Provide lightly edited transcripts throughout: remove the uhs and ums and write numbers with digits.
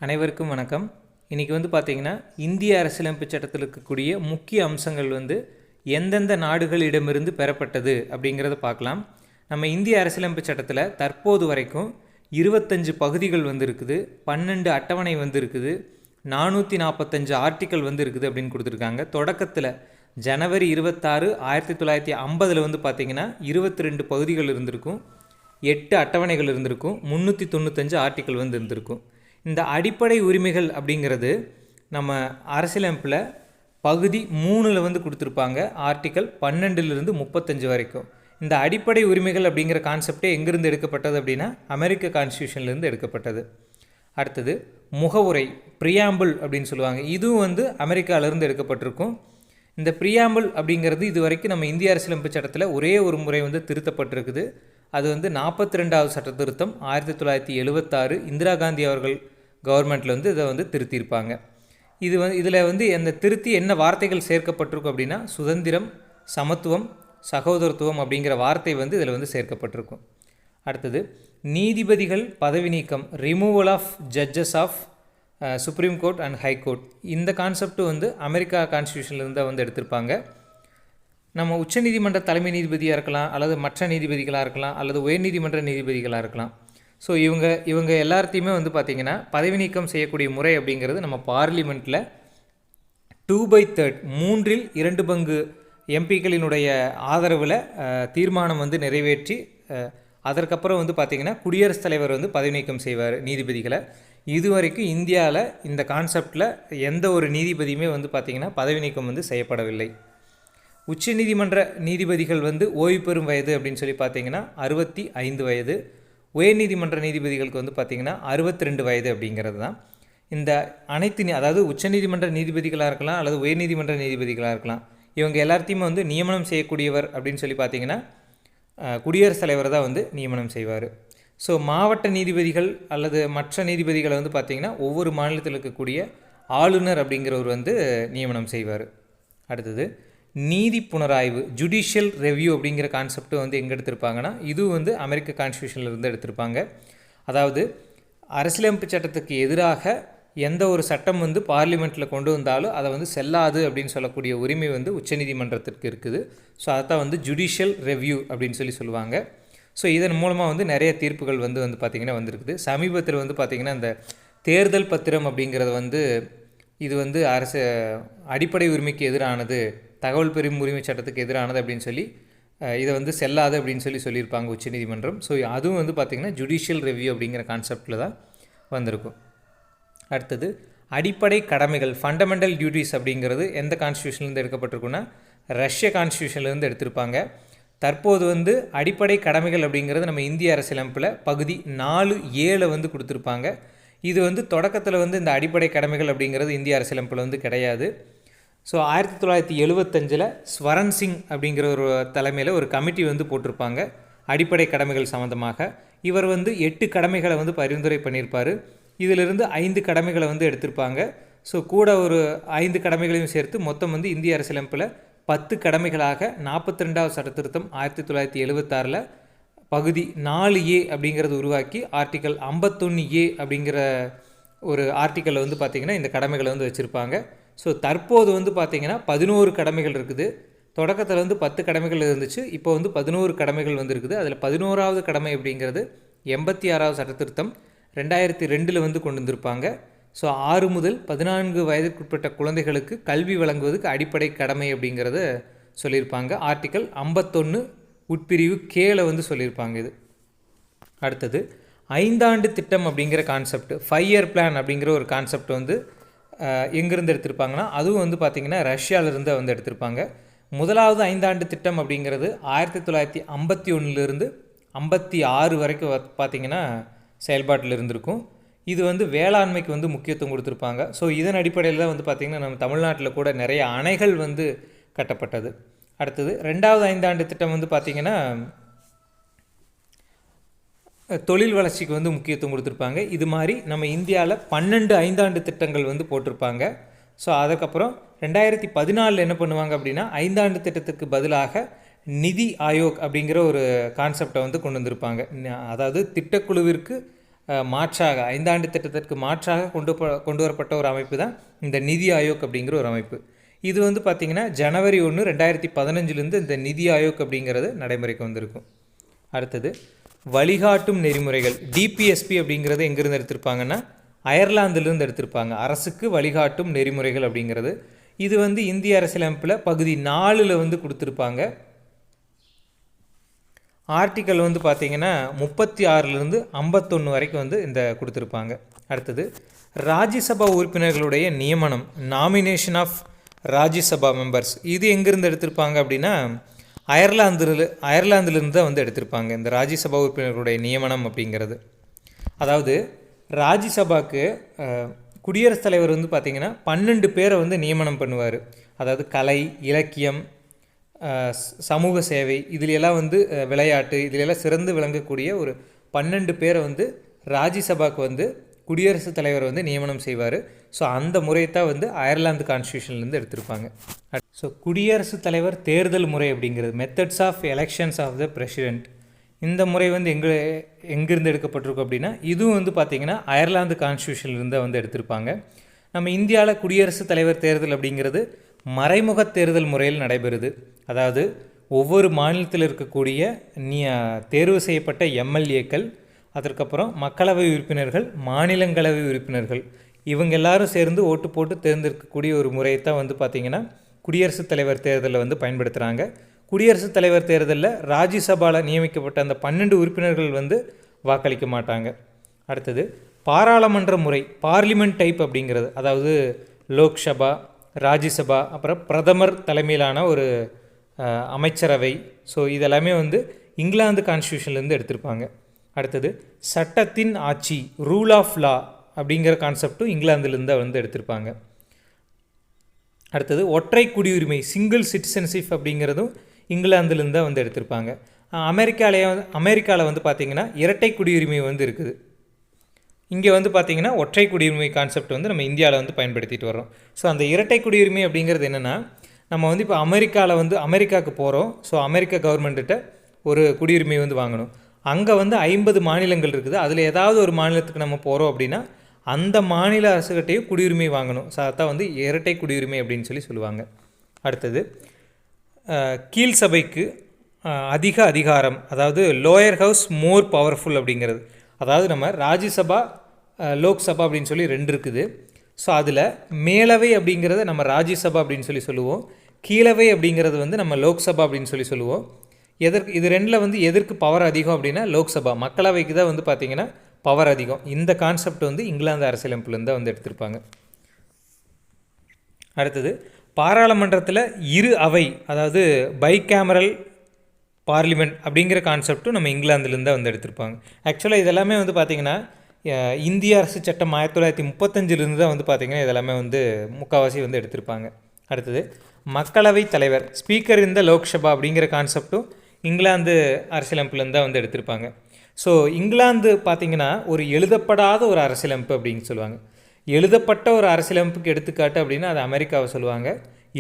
அனைவருக்கும் வணக்கம். இன்றைக்கி பார்த்திங்கன்னா இந்திய அரசியலமைப்பு சட்டத்தில் இருக்கக்கூடிய முக்கிய அம்சங்கள் எந்தெந்த நாடுகளிடமிருந்து பெறப்பட்டது அப்படிங்கிறத பார்க்கலாம். நம்ம இந்திய அரசியலமைப்பு சட்டத்தில் தற்போது வரைக்கும் 25 பகுதிகள் இருக்குது, 12 அட்டவணை இருக்குது, 445 ஆர்டிக்கல் இருக்குது அப்படின்னு கொடுத்துருக்காங்க. தொடக்கத்தில் ஜனவரி 26, 1950 பார்த்திங்கன்னா 22 பகுதிகள் இருந்திருக்கும், 8 அட்டவணைகள் இருந்திருக்கும், 395 ஆர்டிக்கல் இருந்திருக்கும். இந்த அடிப்படை உரிமைகள் அப்படிங்கிறது நம்ம அரசியலமைப்பில் பகுதி 3 கொடுத்துருப்பாங்க, ஆர்டிக்கல் 12 35 வரைக்கும். இந்த அடிப்படை உரிமைகள் அப்படிங்கிற கான்செப்டே எங்கேருந்து எடுக்கப்பட்டது அப்படின்னா அமெரிக்க கான்ஸ்டியூஷன்லேருந்து எடுக்கப்பட்டது. அடுத்தது முகவுரை, ப்ரியாம்பிள் அப்படின்னு சொல்லுவாங்க, இதுவும் அமெரிக்காவிலேருந்து எடுக்கப்பட்டிருக்கும். இந்த ப்ரியாம்பிள் அப்படிங்கிறது இது வரைக்கும் நம்ம இந்திய அரசியலமைப்பு சட்டத்தில் ஒரே ஒரு முறை திருத்தப்பட்டிருக்குது. அது 42வது சட்ட திருத்தம் 1976 இந்திரா காந்தி அவர்கள் கவர்மெண்ட்டில் இதை திருத்தியிருப்பாங்க. இதில் அந்த திருத்தி என்ன வார்த்தைகள் சேர்க்கப்பட்டிருக்கும் அப்படின்னா சுதந்திரம், சமத்துவம், சகோதரத்துவம் அப்படிங்கிற வார்த்தை இதில் சேர்க்கப்பட்டிருக்கும். அடுத்தது நீதிபதிகள் பதவி நீக்கம், removal of judges of supreme court and high court. இந்த கான்செப்ட் அமெரிக்கா கான்ஸ்டியூஷன்லேருந்து எடுத்திருப்பாங்க. நம்ம உச்சநீதிமன்ற தலைமை நீதிபதியாக இருக்கலாம், அல்லது மற்ற நீதிபதிகளாக இருக்கலாம், அல்லது உயர்நீதிமன்ற நீதிபதிகளாக இருக்கலாம். ஸோ இவங்க எல்லாத்தையுமே பார்த்திங்கன்னா பதவி நீக்கம் செய்யக்கூடிய முறை அப்படிங்கிறது நம்ம பார்லிமெண்ட்டில் 2/3 மூன்றில் 2 பங்கு எம்பிக்களினுடைய ஆதரவில் தீர்மானம் நிறைவேற்றி அதற்கப்புறம் பார்த்திங்கன்னா குடியரசுத் தலைவர் பதவி நீக்கம் செய்வார் நீதிபதிகளை. இதுவரைக்கும் இந்தியாவில் இந்த கான்செப்டில் எந்த ஒரு நீதிபதியுமே பார்த்திங்கன்னா பதவி நீக்கம் செய்யப்படவில்லை. உச்ச நீதிமன்ற நீதிபதிகள் ஓய்வு பெறும் வயது அப்படின்னு சொல்லி பார்த்தீங்கன்னா 65 வயது, உயர்நீதிமன்ற நீதிபதிகளுக்கு பார்த்தீங்கன்னா 62 வயது அப்படிங்கிறது தான். இந்த அனைத்து அதாவது உச்சநீதிமன்ற நீதிபதிகளாக இருக்கலாம், அல்லது உயர்நீதிமன்ற நீதிபதிகளாக இருக்கலாம், இவங்க எல்லாத்தையுமே நியமனம் செய்யக்கூடியவர் அப்படின்னு சொல்லி பார்த்தீங்கன்னா குடியரசுத் தலைவர் தான் நியமனம் செய்வார். ஸோ மாவட்ட நீதிபதிகள் அல்லது மற்ற நீதிபதிகளை பார்த்திங்கன்னா ஒவ்வொரு மாநிலத்தில் இருக்கக்கூடிய ஆளுநர் அப்படிங்கிறவர் நியமனம் செய்வார். அடுத்தது நீதி புனராய்வு, ஜுடிஷியல் ரெவ்யூ அப்படிங்கிற கான்செப்ட் எங்கே எடுத்திருப்பாங்கன்னா இது அமெரிக்க கான்ஸ்டியூஷன்லேருந்து எடுத்திருப்பாங்க. அதாவது அரசியலமைப்பு சட்டத்துக்கு எதிராக எந்த ஒரு சட்டம் பார்லிமெண்ட்டில் கொண்டு வந்தாலும் அதை செல்லாது அப்படின்னு சொல்லக்கூடிய உரிமை உச்சநீதிமன்றத்திற்கு இருக்குது. ஸோ அதைத்தான் ஜுடிஷியல் ரெவ்யூ அப்படின்னு சொல்லுவாங்க. ஸோ இதன் மூலமாக நிறைய தீர்ப்புகள் பார்த்திங்கன்னா வந்திருக்குது. சமீபத்தில் பார்த்திங்கன்னா இந்த தேர்தல் பத்திரம் அப்படிங்கிறது இது அரசு அடிப்படை உரிமைக்கு எதிரானது, தகவல் பெறும் உரிமை சட்டத்துக்கு எதிரானது அப்படின்னு சொல்லி இதை செல்லாது அப்படின்னு சொல்லியிருப்பாங்க உச்சநீதிமன்றம். ஸோ அதுவும் பார்த்திங்கன்னா ஜுடிஷியல் ரெவ்யூ அப்படிங்கிற கான்செப்டில் தான் வந்திருக்கும். அடுத்தது அடிப்படை கடமைகள், ஃபண்டமெண்டல் டியூட்டிஸ் அப்படிங்கிறது எந்த கான்ஸ்டியூஷன்லேருந்து எடுக்கப்பட்டிருக்குன்னா ரஷ்ய கான்ஸ்டியூஷன்லேருந்து எடுத்திருப்பாங்க. தற்போது அடிப்படை கடமைகள் அப்படிங்கிறது நம்ம இந்திய அரசியலமைப்பில் பகுதி 4(a) கொடுத்துருப்பாங்க. இது தொடக்கத்தில் இந்த அடிப்படை கடமைகள் அப்படிங்கிறது இந்திய அரசியலமைப்பில் கிடையாது. ஸோ 1975 ஸ்வரன் சிங் அப்படிங்கிற ஒரு தலைமையில் ஒரு கமிட்டி போட்டிருப்பாங்க அடிப்படை கடமைகள் சம்மந்தமாக. இவர் 8 கடமைகளை பரிந்துரை பண்ணியிருப்பார். இதிலிருந்து 5 கடமைகளை எடுத்திருப்பாங்க. ஸோ கூட ஒரு 5 கடமைகளையும் சேர்த்து மொத்தம் இந்திய அரசியலமைப்பில் 10 கடமைகளாக 42வது சட்ட திருத்தம் 1976 பகுதி 4(a) அப்படிங்கிறது உருவாக்கி ஆர்டிக்கல் 51(a) அப்படிங்கிற ஒரு ஆர்டிக்கலில் பார்த்திங்கன்னா இந்த கடமைகளை வச்சுருப்பாங்க. ஸோ தற்போது பார்த்திங்கன்னா 11 கடமைகள் இருக்குது. தொடக்கத்தில் 10 கடமைகள் இருந்துச்சு, இப்போ 11 கடமைகள் இருக்குது. அதில் 11வது கடமை அப்படிங்கிறது 86வது சட்ட திருத்தம் 2002 கொண்டு வந்திருப்பாங்க. ஸோ 6 முதல் 14 வயதுக்குட்பட்ட குழந்தைகளுக்கு கல்வி வழங்குவதுக்கு அடிப்படை கடமை அப்படிங்கிறத சொல்லியிருப்பாங்க. ஆர்டிக்கல் 51 உட்பிரிவு கேல சொல்லியிருப்பாங்க. இது அடுத்தது 5 ஆண்டு திட்டம் அப்படிங்கிற கான்செப்ட், 5 இயர் பிளான் அப்படிங்கிற ஒரு கான்செப்ட் எங்கேருந்து எடுத்திருப்பாங்கன்னா அதுவும் பார்த்திங்கன்னா ரஷ்யாவிலிருந்து எடுத்திருப்பாங்க. முதலாவது 5 ஆண்டு திட்டம் அப்படிங்கிறது 1951 56 வரைக்கும் பார்த்திங்கன்னா செயல்பாட்டில் இருந்திருக்கும். இது வேளாண்மைக்கு முக்கியத்துவம் கொடுத்துருப்பாங்க. ஸோ இதன் அடிப்படையில் தான் பார்த்திங்கன்னா நம்ம தமிழ்நாட்டில் கூட நிறைய அணைகள் கட்டப்பட்டது. அடுத்தது 2வது 5 ஆண்டு திட்டம் பார்த்திங்கன்னா தொழில் வளர்ச்சிக்கு முக்கியத்துவம் கொடுத்துருப்பாங்க. இது மாதிரி நம்ம இந்தியாவில் 12 5 ஆண்டு திட்டங்கள் போட்டிருப்பாங்க. ஸோ அதுக்கப்புறம் 2014 என்ன பண்ணுவாங்க அப்படின்னா 5 ஆண்டு திட்டத்துக்கு பதிலாக நிதி ஆயோக் அப்படிங்கிற ஒரு கான்செப்டை கொண்டு வந்திருப்பாங்க. அதாவது திட்டக்குழுவிற்கு மாற்றாக 5 ஆண்டு திட்டத்திற்கு மாற்றாக கொண்டு வரப்பட்ட ஒரு அமைப்பு தான் இந்த நிதி ஆயோக் அப்படிங்கிற ஒரு அமைப்பு. இது வந்து பார்த்திங்கன்னா ஜனவரி 1, 2015 இந்த நிதி ஆயோக் அப்படிங்கிறது நடைமுறைக்கு வந்திருக்கும். அடுத்தது வழிகாட்டும் நெறிமுறைகள். டிபிஎஸ்பி அப்படிங்கிறது எங்கேருந்து எடுத்திருப்பாங்கன்னா அயர்லாந்திலிருந்து எடுத்திருப்பாங்க. அரசுக்கு வழிகாட்டும் நெறிமுறைகள் அப்படிங்கிறது இது வந்து இந்திய அரசியலமைப்பில் பகுதி 4 வந்து கொடுத்துருப்பாங்க. ஆர்டிக்கல் வந்து பார்த்திங்கன்னா 36லேருந்து 51 வரைக்கும் வந்து இந்த கொடுத்துருப்பாங்க. அடுத்தது ராஜ்யசபா உறுப்பினர்களுடைய நியமனம், நாமினேஷன் ஆஃப் ராஜ்யசபா மெம்பர்ஸ், இது எங்கேருந்து எடுத்திருப்பாங்க அப்படின்னா அயர்லாந்திலிருந்து தான் வந்து எடுத்திருப்பாங்க இந்த ராஜ்யசபா உறுப்பினர்களுடைய நியமனம் அப்படிங்கிறது. அதாவது ராஜ்யசபாவுக்கு குடியரசுத் தலைவர் வந்து பார்த்திங்கன்னா 12 பேரை வந்து நியமனம் பண்ணுவார். அதாவது கலை, இலக்கியம், சமூக சேவை, இதிலெல்லாம் வந்து விளையாட்டு, இதிலெல்லாம் சிறந்து விளங்கக்கூடிய ஒரு 12 பேரை வந்து ராஜ்யசபாவுக்கு வந்து குடியரசுத் தலைவர் வந்து நியமனம் செய்வார். ஸோ அந்த முறையத்தான் வந்து அயர்லாந்து கான்ஸ்டியூஷன்லேருந்து எடுத்திருப்பாங்க. ஸோ குடியரசுத் தலைவர் தேர்தல் முறை அப்படிங்கிறது methods of elections of the president, இந்த முறை வந்து எங்கேருந்து எடுக்கப்பட்டிருக்கும் அப்படின்னா இதுவும் வந்து பார்த்திங்கன்னா அயர்லாந்து கான்ஸ்டியூஷன்லேருந்து வந்து எடுத்திருப்பாங்க. நம்ம இந்தியாவில் குடியரசுத் தலைவர் தேர்தல் அப்படிங்கிறது மறைமுக தேர்தல் முறையில் நடைபெறுது. அதாவது ஒவ்வொரு மாநிலத்தில் இருக்கக்கூடிய தேர்வு செய்யப்பட்ட எம்எல்ஏக்கள், அதற்கப்புறம் மக்களவை உறுப்பினர்கள், மாநிலங்களவை உறுப்பினர்கள், இவங்க எல்லாரும் சேர்ந்து ஓட்டு போட்டு தேர்ந்தெடுக்கக்கூடிய ஒரு முறையை வந்து பார்த்திங்கன்னா குடியரசுத் தலைவர் தேர்தலில் வந்து பயன்படுத்துகிறாங்க. குடியரசுத் தலைவர் தேர்தலில் ராஜ்யசபாவில் நியமிக்கப்பட்ட அந்த 12 உறுப்பினர்கள் வந்து வாக்களிக்க மாட்டாங்க. அடுத்தது பாராளுமன்ற முறை, பார்லிமெண்ட் டைப் அப்படிங்கிறது, அதாவது லோக்சபா, ராஜ்யசபா, அப்புறம் பிரதமர் தலைமையிலான ஒரு அமைச்சரவை. ஸோ இதெல்லாமே வந்து இங்கிலாந்து கான்ஸ்டியூஷன்லேருந்து எடுத்திருப்பாங்க. அடுத்தது சட்டத்தின் ஆட்சி, ரூல் ஆஃப் லா அப்படிங்கிற கான்செப்டும் இங்கிலாந்துலேருந்து வந்து எடுத்திருப்பாங்க. அடுத்தது ஒற்றை குடியுரிமை, சிங்கிள் சிட்டிசன்ஷிப் அப்படிங்கிறதும் இங்கிலாந்துலேருந்து தான் வந்து எடுத்திருப்பாங்க. அமெரிக்காவில் வந்து பார்த்திங்கன்னா இரட்டை குடியுரிமை வந்து இருக்குது. இங்கே வந்து பார்த்திங்கன்னா ஒற்றை குடியுரிமை கான்செப்ட் வந்து நம்ம இந்தியாவில் வந்து பயன்படுத்திட்டு வரோம். ஸோ அந்த இரட்டை குடியுரிமை அப்படிங்கிறது என்னென்னா, நம்ம வந்து இப்போ அமெரிக்காவுக்கு போகிறோம். ஸோ அமெரிக்கா கவர்மெண்ட்டிட்ட ஒரு குடியுரிமை வந்து வாங்கணும். அங்கே வந்து 50 மாநிலங்கள் இருக்குது. அதில் ஏதாவது ஒரு மாநிலத்துக்கு நம்ம போகிறோம் அப்படின்னா அந்த மாநில அரசுகிட்டையும் குடியுரிமை வாங்கணும். ஸோ அதான் வந்து இரட்டை குடியுரிமை அப்படின்னு சொல்லுவாங்க. அடுத்தது கீழ் சபைக்கு அதிக அதிகாரம், அதாவது லோயர் ஹவுஸ் மோர் பவர்ஃபுல் அப்படிங்கிறது. அதாவது நம்ம ராஜ்யசபா, லோக்சபா அப்படின்னு சொல்லி 2 இருக்குது. ஸோ அதில் மேலவை அப்படிங்கிறத நம்ம ராஜ்யசபா அப்படின்னு சொல்லுவோம். கீழவை அப்படிங்கிறது வந்து நம்ம லோக்சபா அப்படின்னு சொல்லுவோம். இது 2ல் வந்து எதற்கு பவர் அதிகம் அப்படின்னா லோக்சபா, மக்களவைக்கு தான் வந்து பார்த்திங்கன்னா பவர் அதிகம். இந்த கான்செப்ட் வந்து இங்கிலாந்து அரசியலமைப்புலேருந்து தான் வந்து எடுத்திருப்பாங்க. அடுத்தது பாராளுமன்றத்தில் இரு அவை, அதாவது பைகேமரல் பார்லிமெண்ட் அப்படிங்கிற கான்செப்டும் நம்ம இங்கிலாந்துலேருந்து தான் வந்து எடுத்திருப்பாங்க. ஆக்சுவலாக இதெல்லாமே வந்து பார்த்திங்கன்னா இந்திய அரசு சட்டம் 1935 தான் வந்து பார்த்திங்கன்னா இதெல்லாமே வந்து முக்கால்வாசி வந்து எடுத்திருப்பாங்க. அடுத்தது மக்களவை தலைவர், ஸ்பீக்கர் இந்த லோக்சபா அப்படிங்கிற கான்செப்டும் இங்கிலாந்து அரசியலமைப்புலேருந்து தான் வந்து எடுத்திருப்பாங்க. ஸோ இங்கிலாந்து பார்த்திங்கன்னா ஒரு எழுதப்படாத ஒரு அரசியலமைப்பு அப்படின்னு சொல்லுவாங்க. எழுதப்பட்ட ஒரு அரசியலமைப்புக்கு எடுத்துக்காட்டு அப்படின்னா அது அமெரிக்காவை சொல்லுவாங்க.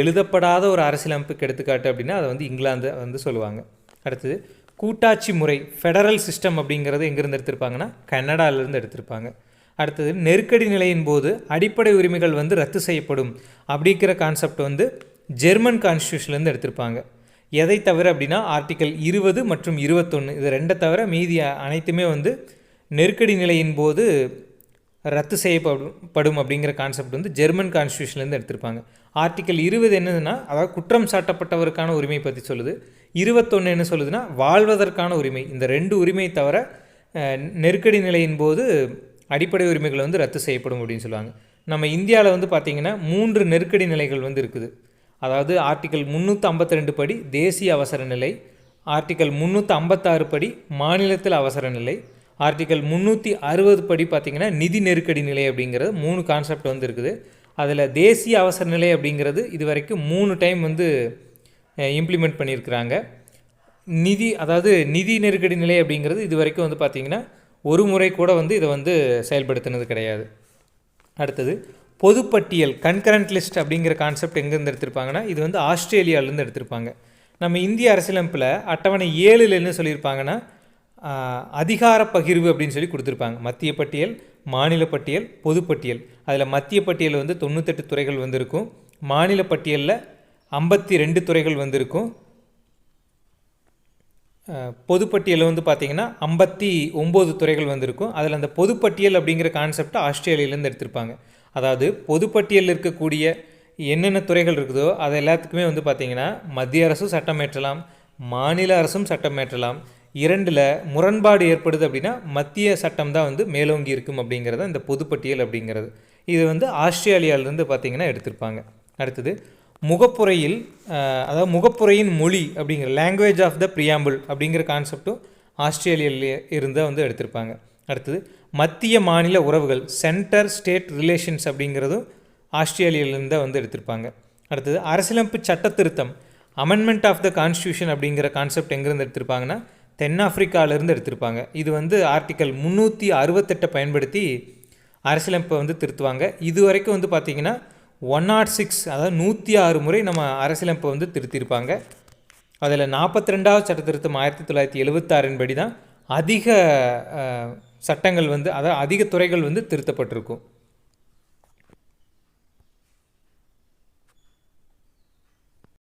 எழுதப்படாத ஒரு அரசியலமைப்புக்கு எடுத்துக்காட்டு அப்படின்னா அதை வந்து இங்கிலாந்து வந்து சொல்லுவாங்க. அடுத்தது கூட்டாட்சி முறை, ஃபெடரல் சிஸ்டம் அப்படிங்கிறது எங்கேருந்து எடுத்திருப்பாங்கன்னா கனடாவிலேருந்து எடுத்திருப்பாங்க. அடுத்தது நெருக்கடி நிலையின் போது அடிப்படை உரிமைகள் வந்து ரத்து செய்யப்படும் அப்படிங்கிற கான்செப்ட் வந்து ஜெர்மன் கான்ஸ்டியூஷன்லேருந்து எடுத்திருப்பாங்க. எதை தவிர அப்படின்னா ஆர்டிக்கல் 20 மற்றும் 21, இது 2 தவிர மீதி அனைத்துமே வந்து நெருக்கடி நிலையின் போது ரத்து செய்யப்படும் அப்படிங்கிற கான்செப்ட் வந்து ஜெர்மன் கான்ஸ்டியூஷன்லேருந்து எடுத்திருப்பாங்க. ஆர்டிக்கல் 20 என்னதுன்னா, அதாவது குற்றம் சாட்டப்பட்டவருக்கான உரிமை பற்றி சொல்லுது. 21 என்ன சொல்லுதுன்னா, வாழ்வதற்கான உரிமை. இந்த 2 உரிமை தவிர நெருக்கடி நிலையின் போது அடிப்படை உரிமைகள் வந்து ரத்து செய்யப்படும் அப்படின்னு சொல்லுவாங்க. நம்ம இந்தியாவில் வந்து பார்த்திங்கன்னா 3 நெருக்கடி நிலைகள் வந்து இருக்குது. அதாவது ஆர்டிக்கல் 352 படி தேசிய அவசர நிலை, ஆர்டிக்கல் 356 படி மாநிலத்தில் அவசர நிலை, ஆர்டிக்கல் 360 படி பார்த்திங்கன்னா நிதி நெருக்கடி நிலை அப்படிங்கிறது 3 கான்செப்ட் வந்து இருக்குது. அதில் தேசிய அவசர நிலை அப்படிங்கிறது இது வரைக்கும் 3 டைம் வந்து இம்ப்ளிமெண்ட் பண்ணியிருக்கிறாங்க. அதாவது நிதி நெருக்கடி நிலை அப்படிங்கிறது இது வரைக்கும் வந்து பார்த்திங்கன்னா ஒரு முறை கூட வந்து இதை வந்து செயல்படுத்தினது கிடையாது. அடுத்தது பொதுப்பட்டியல், கன்கரண்ட் லிஸ்ட் அப்படிங்கிற கான்செப்ட் எங்கேருந்து எடுத்திருப்பாங்கன்னா இது வந்து ஆஸ்திரேலியாவிலேருந்து எடுத்திருப்பாங்க. நம்ம இந்திய அரசியலமைப்பில் அட்டவணை 7 என்ன சொல்லியிருப்பாங்கன்னா, அதிகார பகிர்வு அப்படின்னு சொல்லி கொடுத்துருப்பாங்க. மத்திய பட்டியல், மாநில பட்டியல், பொதுப்பட்டியல். அதில் மத்திய பட்டியலில் வந்து 98 துறைகள் வந்திருக்கும். மாநில பட்டியலில் 52 துறைகள் வந்திருக்கும். பொதுப்பட்டியலில் வந்து பார்த்திங்கன்னா 59 துறைகள் வந்திருக்கும். அதில் அந்த பொதுப்பட்டியல் அப்படிங்கிற கான்செப்டை ஆஸ்திரேலியாவிலேருந்து எடுத்திருப்பாங்க. அதாவது பொதுப்பட்டியலில் இருக்கக்கூடிய என்னென்ன துறைகள் இருக்குதோ அது எல்லாத்துக்குமே வந்து பார்த்திங்கன்னா மத்திய அரசும் சட்டம் இயற்றலாம், மாநில அரசும் சட்டம் இயற்றலாம். இரண்டில் முரண்பாடு ஏற்படுது அப்படின்னா மத்திய சட்டம் தான் வந்து மேலோங்கி இருக்கும் அப்படிங்கிறது இந்த பொதுப்பட்டியல் அப்படிங்கிறது. இது வந்து ஆஸ்திரேலியாவிலேருந்து பார்த்திங்கன்னா எடுத்திருப்பாங்க. அடுத்தது முகப்புரையில், அதாவது முகப்புரையின் மொழி அப்படிங்கிற லாங்குவேஜ் ஆஃப் த ப்ரியாம்பிள் அப்படிங்கிற கான்செப்டும் ஆஸ்திரேலியாவிலே இருந்தால் வந்து எடுத்திருப்பாங்க. அடுத்தது மத்திய மாநில உறவுகள், சென்டர் ஸ்டேட் ரிலேஷன்ஸ் அப்படிங்கிறதும் ஆஸ்திரேலியாவிலேருந்து தான் வந்து எடுத்திருப்பாங்க. அடுத்தது அரசியலமைப்பு சட்ட திருத்தம், அமெண்ட்மெண்ட் ஆஃப் த கான்ஸ்டியூஷன் அப்படிங்கிற கான்செப்ட் எங்கேருந்து எடுத்திருப்பாங்கன்னா தென்னாப்பிரிக்காவிலேருந்து எடுத்திருப்பாங்க. இது வந்து ஆர்டிக்கல் 368 பயன்படுத்தி அரசியலமைப்பை வந்து திருத்துவாங்க. இது வரைக்கும் வந்து பார்த்திங்கன்னா 106, அதாவது 106 முறை நம்ம அரசியலமைப்பை வந்து திருத்தியிருப்பாங்க. அதில் 42வது சட்ட திருத்தம் 1976 படி தான் அதிக சட்டங்கள் வந்து, அதாவது அதிக துறைகள் வந்து திருத்தப்பட்டிருக்கும்.